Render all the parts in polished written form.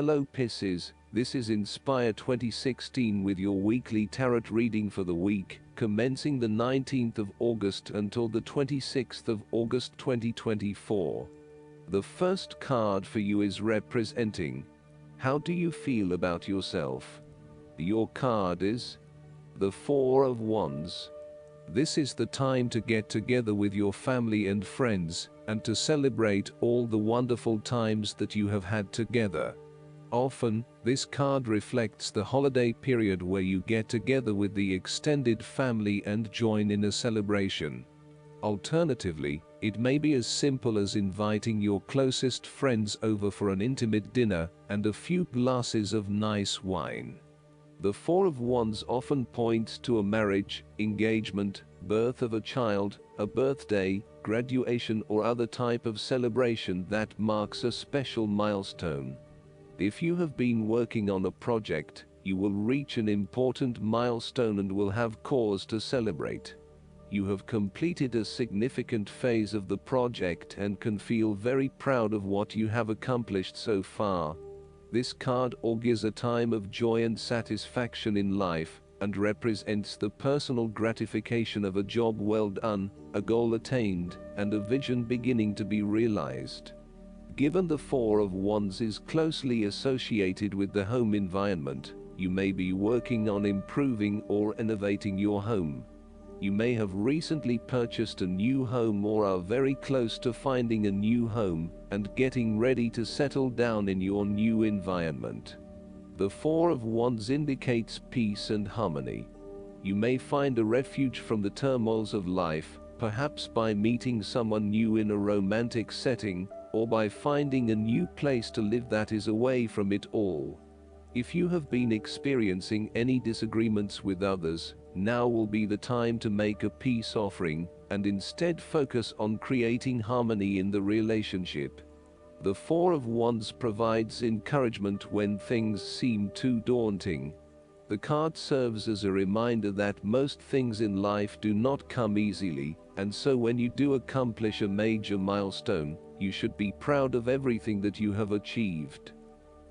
Hello Pisces, this is Inspire 2016 with your weekly tarot reading for the week, commencing the 19th of August until the 26th of August 2024. The first card for you is representing, how do you feel about yourself? Your card is the Four of Wands. This is the time to get together with your family and friends, and to celebrate all the wonderful times that you have had together. Often, this card reflects the holiday period where you get together with the extended family and join in a celebration. Alternatively, it may be as simple as inviting your closest friends over for an intimate dinner and a few glasses of nice wine. The Four of Wands often points to a marriage, engagement, birth of a child, a birthday, graduation or other type of celebration that marks a special milestone. If you have been working on a project, you will reach an important milestone and will have cause to celebrate. You have completed a significant phase of the project and can feel very proud of what you have accomplished so far. This card augurs a time of joy and satisfaction in life, and represents the personal gratification of a job well done, a goal attained, and a vision beginning to be realized. Given the Four of Wands is closely associated with the home environment, you may be working on improving or innovating your home. You may have recently purchased a new home or are very close to finding a new home and getting ready to settle down in your new environment. The Four of Wands indicates peace and harmony. You may find a refuge from the turmoils of life, perhaps by meeting someone new in a romantic setting, or by finding a new place to live that is away from it all. If you have been experiencing any disagreements with others, now will be the time to make a peace offering, and instead focus on creating harmony in the relationship. The Four of Wands provides encouragement when things seem too daunting. The card serves as a reminder that most things in life do not come easily, and so when you do accomplish a major milestone, you should be proud of everything that you have achieved.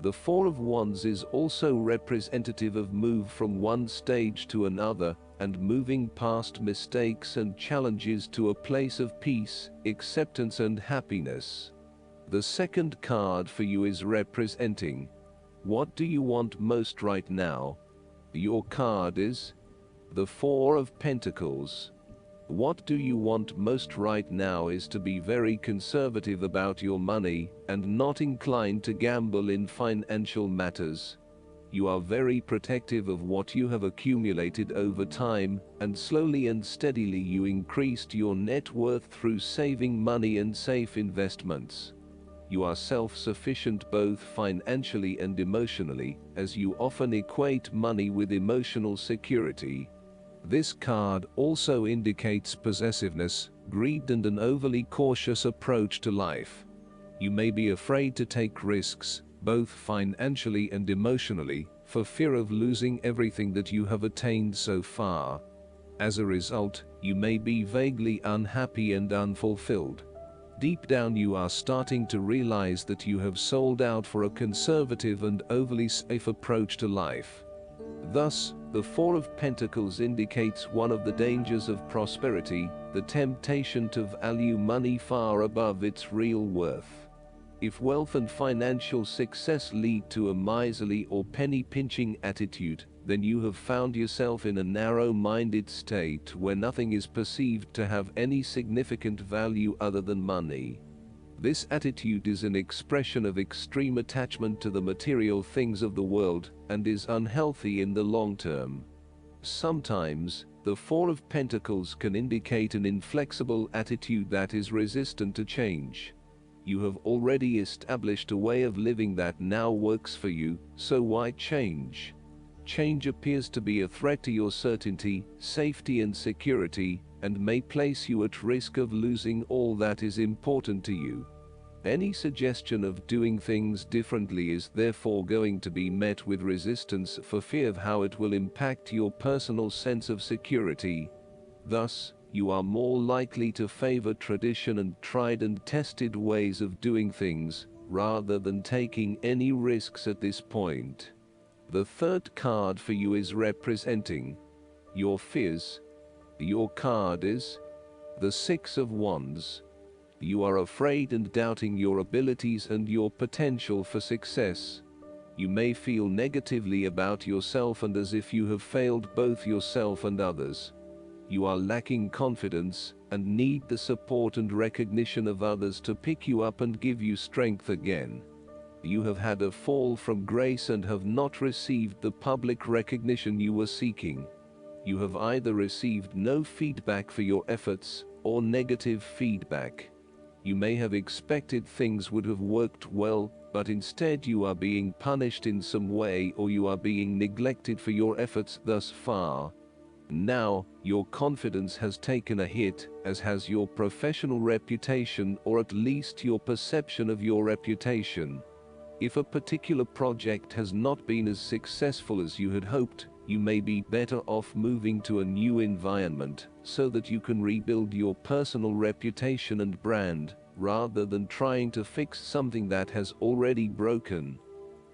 The Four of Wands is also representative of move from one stage to another, and moving past mistakes and challenges to a place of peace, acceptance and happiness. The second card for you is representing, what do you want most right now? Your card is the Four of Pentacles. What do you want most right now is to be very conservative about your money and not inclined to gamble in financial matters. You are very protective of what you have accumulated over time, and slowly and steadily you increased your net worth through saving money and safe investments. You are self-sufficient both financially and emotionally, as you often equate money with emotional security. This card also indicates possessiveness, greed and an overly cautious approach to life. You may be afraid to take risks, both financially and emotionally, for fear of losing everything that you have attained so far. As a result, you may be vaguely unhappy and unfulfilled. Deep down you are starting to realize that you have sold out for a conservative and overly safe approach to life. Thus, the Four of Pentacles indicates one of the dangers of prosperity, the temptation to value money far above its real worth. If wealth and financial success lead to a miserly or penny-pinching attitude, then you have found yourself in a narrow-minded state where nothing is perceived to have any significant value other than money. This attitude is an expression of extreme attachment to the material things of the world, and is unhealthy in the long term. Sometimes, the Four of Pentacles can indicate an inflexible attitude that is resistant to change. You have already established a way of living that now works for you, so why change? Change appears to be a threat to your certainty, safety and security, and may place you at risk of losing all that is important to you. Any suggestion of doing things differently is therefore going to be met with resistance for fear of how it will impact your personal sense of security. Thus, you are more likely to favor tradition and tried and tested ways of doing things, rather than taking any risks at this point. The third card for you is representing your fears. Your card is the Six of Wands. You are afraid and doubting your abilities and your potential for success. You may feel negatively about yourself and as if you have failed both yourself and others. You are lacking confidence and need the support and recognition of others to pick you up and give you strength again. You have had a fall from grace and have not received the public recognition you were seeking. You have either received no feedback for your efforts or negative feedback. You may have expected things would have worked well, but instead you are being punished in some way or you are being neglected for your efforts thus far. Now, your confidence has taken a hit, as has your professional reputation or at least your perception of your reputation. If a particular project has not been as successful as you had hoped, you may be better off moving to a new environment so that you can rebuild your personal reputation and brand, rather than trying to fix something that has already broken.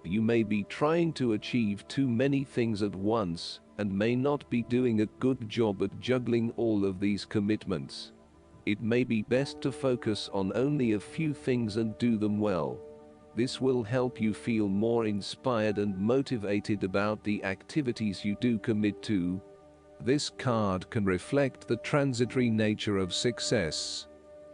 You may be trying to achieve too many things at once and may not be doing a good job at juggling all of these commitments. It may be best to focus on only a few things and do them well. This will help you feel more inspired and motivated about the activities you do commit to. This card can reflect the transitory nature of success.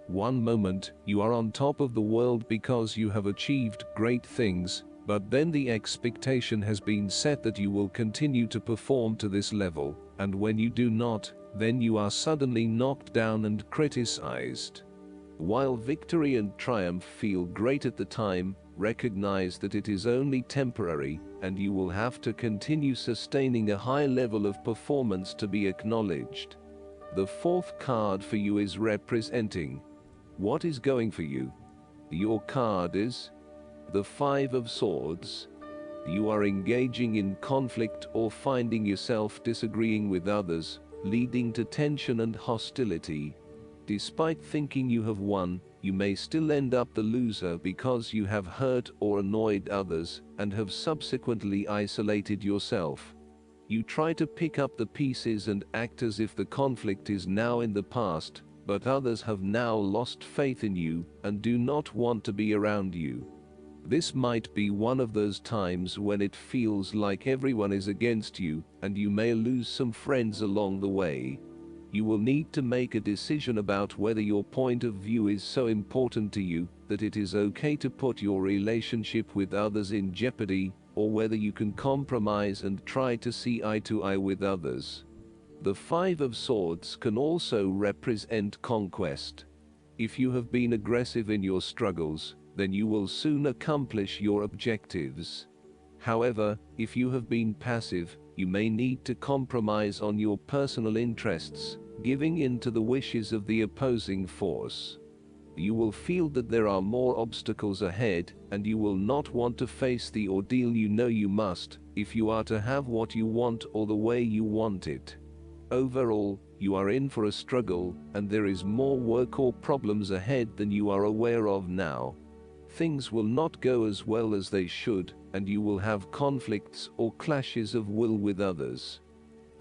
One moment, you are on top of the world because you have achieved great things, but then the expectation has been set that you will continue to perform to this level, and when you do not, then you are suddenly knocked down and criticized. While victory and triumph feel great at the time, recognize that it is only temporary, and you will have to continue sustaining a high level of performance to be acknowledged. The fourth card for you is representing what is going for you. Your card is the Five of Swords. You are engaging in conflict or finding yourself disagreeing with others, leading to tension and hostility. Despite thinking you have won, you may still end up the loser because you have hurt or annoyed others and have subsequently isolated yourself. You try to pick up the pieces and act as if the conflict is now in the past, but others have now lost faith in you and do not want to be around you. This might be one of those times when it feels like everyone is against you, and you may lose some friends along the way. You will need to make a decision about whether your point of view is so important to you that it is okay to put your relationship with others in jeopardy, or whether you can compromise and try to see eye to eye with others. The Five of Swords can also represent conquest. If you have been aggressive in your struggles, then you will soon accomplish your objectives. However, if you have been passive, you may need to compromise on your personal interests, giving in to the wishes of the opposing force. You will feel that there are more obstacles ahead, and you will not want to face the ordeal you know you must, if you are to have what you want or the way you want it. Overall, you are in for a struggle, and there is more work or problems ahead than you are aware of now. Things will not go as well as they should, and you will have conflicts or clashes of will with others.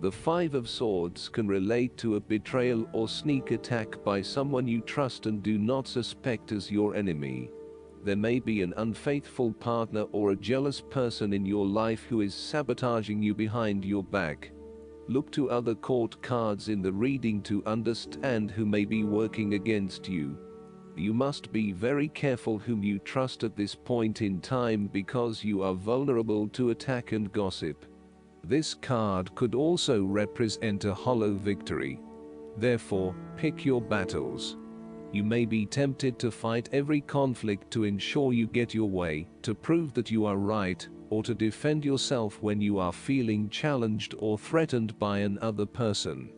The Five of Swords can relate to a betrayal or sneak attack by someone you trust and do not suspect as your enemy. There may be an unfaithful partner or a jealous person in your life who is sabotaging you behind your back. Look to other court cards in the reading to understand who may be working against you. You must be very careful whom you trust at this point in time because you are vulnerable to attack and gossip. This card could also represent a hollow victory. Therefore, pick your battles. You may be tempted to fight every conflict to ensure you get your way, to prove that you are right, or to defend yourself when you are feeling challenged or threatened by another person.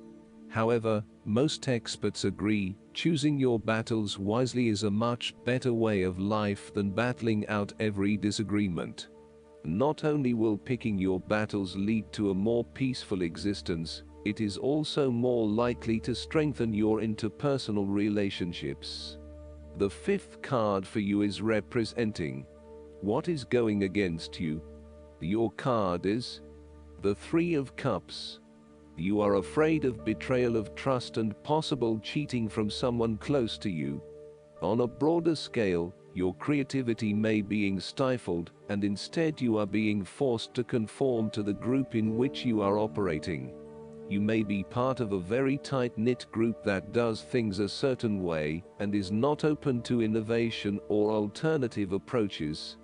However, most experts agree, choosing your battles wisely is a much better way of life than battling out every disagreement. Not only will picking your battles lead to a more peaceful existence, it is also more likely to strengthen your interpersonal relationships. The fifth card for you is representing what is going against you. Your card is the Three of Cups. You are afraid of betrayal of trust and possible cheating from someone close to you. On a broader scale, your creativity may be being stifled, and instead you are being forced to conform to the group in which you are operating. You may be part of a very tight-knit group that does things a certain way, and is not open to innovation or alternative approaches.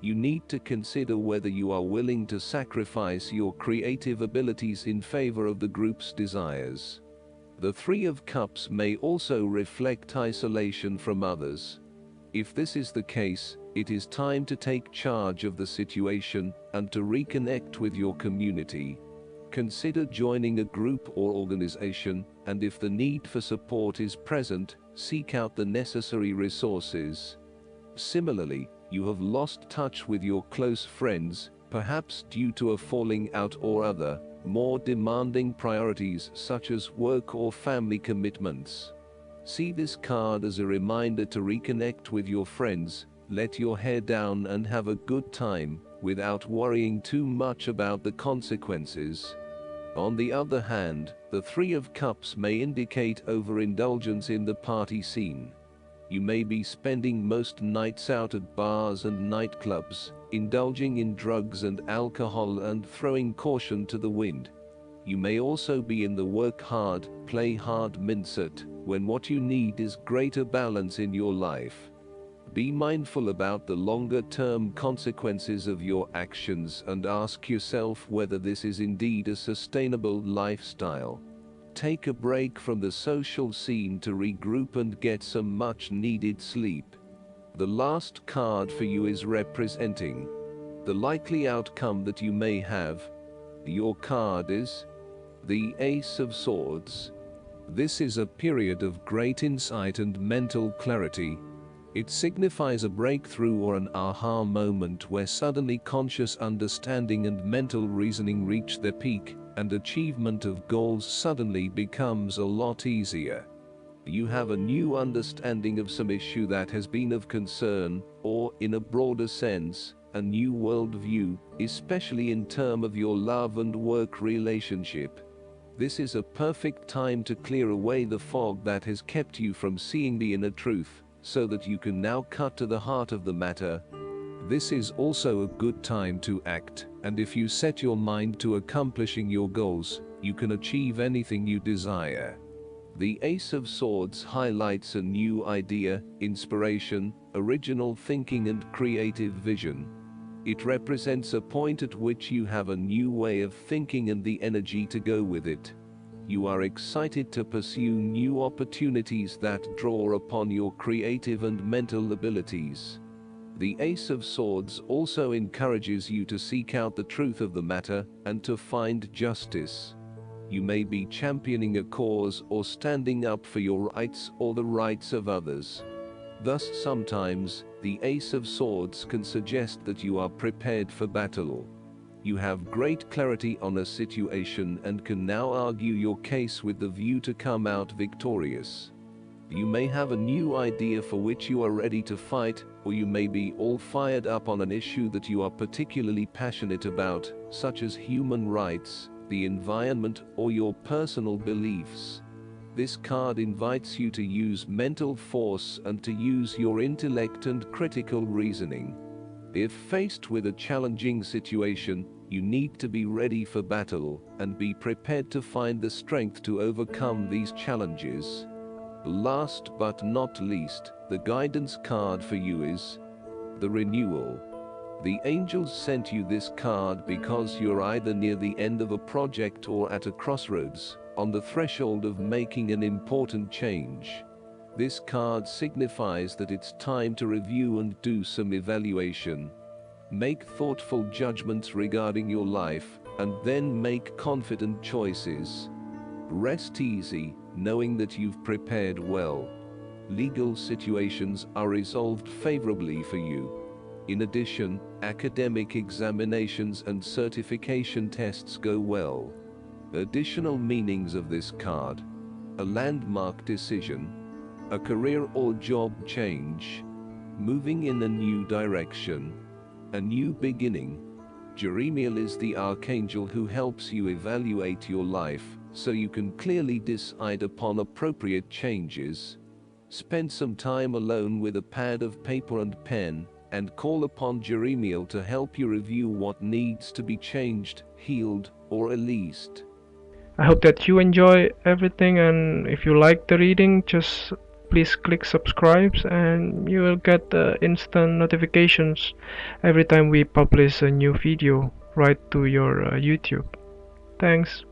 You need to consider whether you are willing to sacrifice your creative abilities in favor of the group's desires. The Three of Cups may also reflect isolation from others. If this is the case, it is time to take charge of the situation and to reconnect with your community. Consider joining a group or organization, and if the need for support is present, seek out the necessary resources. Similarly, you have lost touch with your close friends, perhaps due to a falling out or other, more demanding priorities such as work or family commitments. See this card as a reminder to reconnect with your friends, let your hair down and have a good time, without worrying too much about the consequences. On the other hand, the Three of Cups may indicate overindulgence in the party scene. You may be spending most nights out at bars and nightclubs, indulging in drugs and alcohol and throwing caution to the wind. You may also be in the work hard, play hard mindset, when what you need is greater balance in your life. Be mindful about the longer-term consequences of your actions and ask yourself whether this is indeed a sustainable lifestyle. Take a break from the social scene to regroup and get some much-needed sleep. The last card for you is representing the likely outcome that you may have. Your card is the Ace of Swords. This is a period of great insight and mental clarity. It signifies a breakthrough or an aha moment where suddenly conscious understanding and mental reasoning reach their peak, and achievement of goals suddenly becomes a lot easier. You have a new understanding of some issue that has been of concern, or, in a broader sense, a new worldview, especially in terms of your love and work relationship. This is a perfect time to clear away the fog that has kept you from seeing the inner truth, so that you can now cut to the heart of the matter. This is also a good time to act, and if you set your mind to accomplishing your goals, you can achieve anything you desire. The Ace of Swords highlights a new idea, inspiration, original thinking and creative vision. It represents a point at which you have a new way of thinking and the energy to go with it. You are excited to pursue new opportunities that draw upon your creative and mental abilities. The Ace of Swords also encourages you to seek out the truth of the matter and to find justice. You may be championing a cause or standing up for your rights or the rights of others. Thus, sometimes, the Ace of Swords can suggest that you are prepared for battle. You have great clarity on a situation and can now argue your case with the view to come out victorious. You may have a new idea for which you are ready to fight, or you may be all fired up on an issue that you are particularly passionate about, such as human rights, the environment, or your personal beliefs. This card invites you to use mental force and to use your intellect and critical reasoning. If faced with a challenging situation, you need to be ready for battle and be prepared to find the strength to overcome these challenges. Last but not least, the guidance card for you is the Renewal. The angels sent you this card because you're either near the end of a project or at a crossroads, on the threshold of making an important change. This card signifies that it's time to review and do some evaluation. Make thoughtful judgments regarding your life, and then make confident choices. Rest easy, knowing that you've prepared well. Legal situations are resolved favorably for you. In addition, academic examinations and certification tests go well. Additional meanings of this card: a landmark decision, a career or job change, moving in a new direction, a new beginning. Jeremiel is the archangel who helps you evaluate your life, so you can clearly decide upon appropriate changes. Spend some time alone with a pad of paper and pen, and call upon Jeremiel to help you review what needs to be changed, healed, or released. I hope that you enjoy everything, and if you like the reading, just please click subscribe and you will get instant notifications every time we publish a new video right to your YouTube. Thanks.